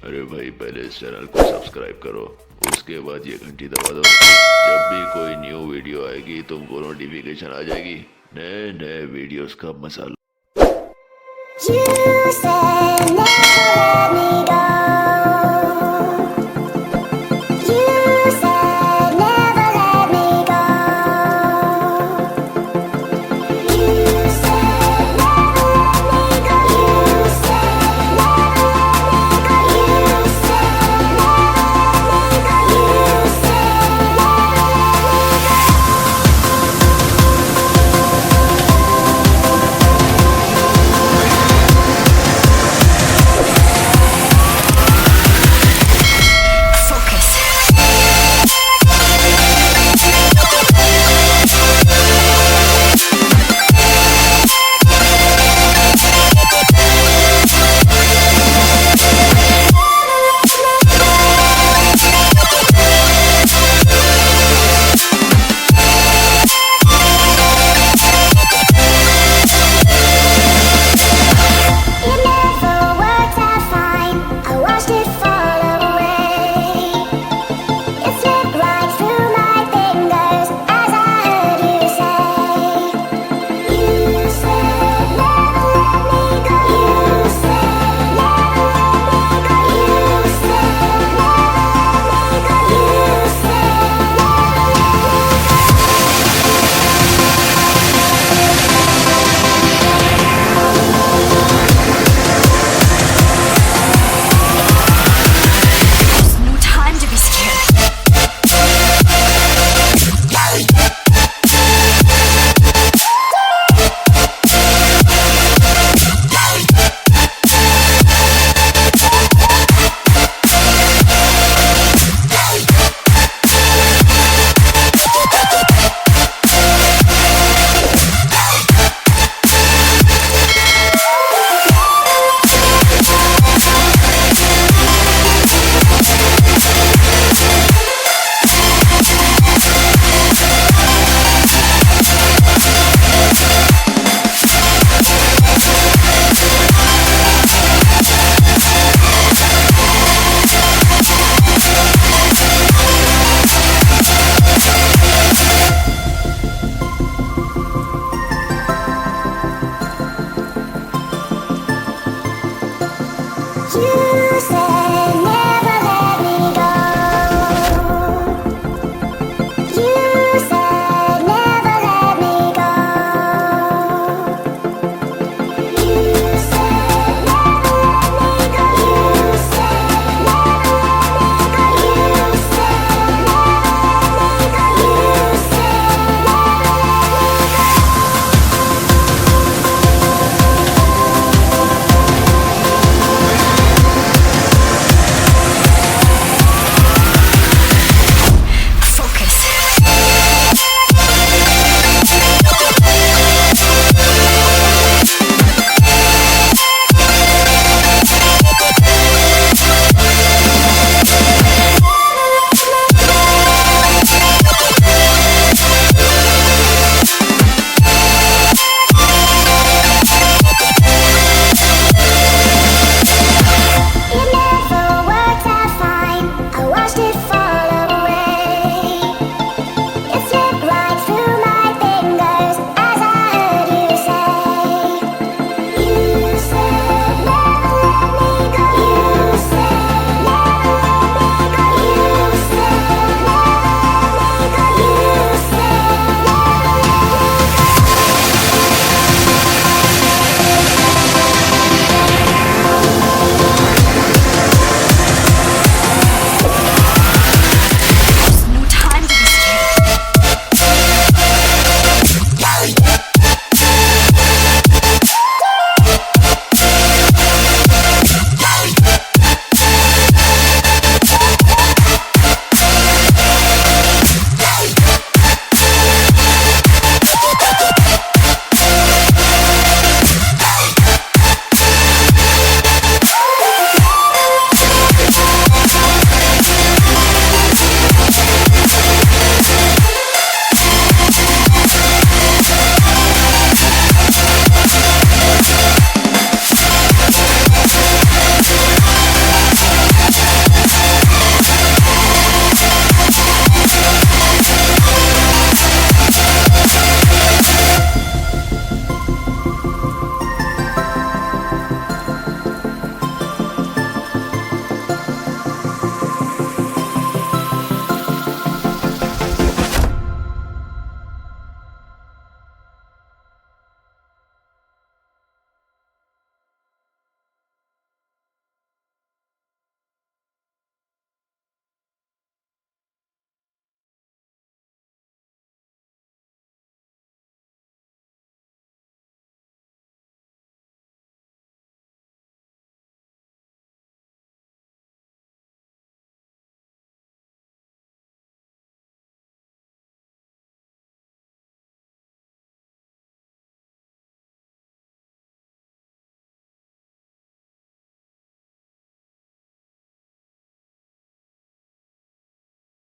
अरे भाई पहले इस चैनल को सब्सक्राइब करो, उसके बाद ये घंटी दबा दो। जब भी कोई न्यू वीडियो आएगी तुमको नोटिफिकेशन आ जाएगी। नए नए वीडियोस का मजा लो। You said never let me go. You said never let me go. You said never let me go. You said never let me go. You said never let me go. You said you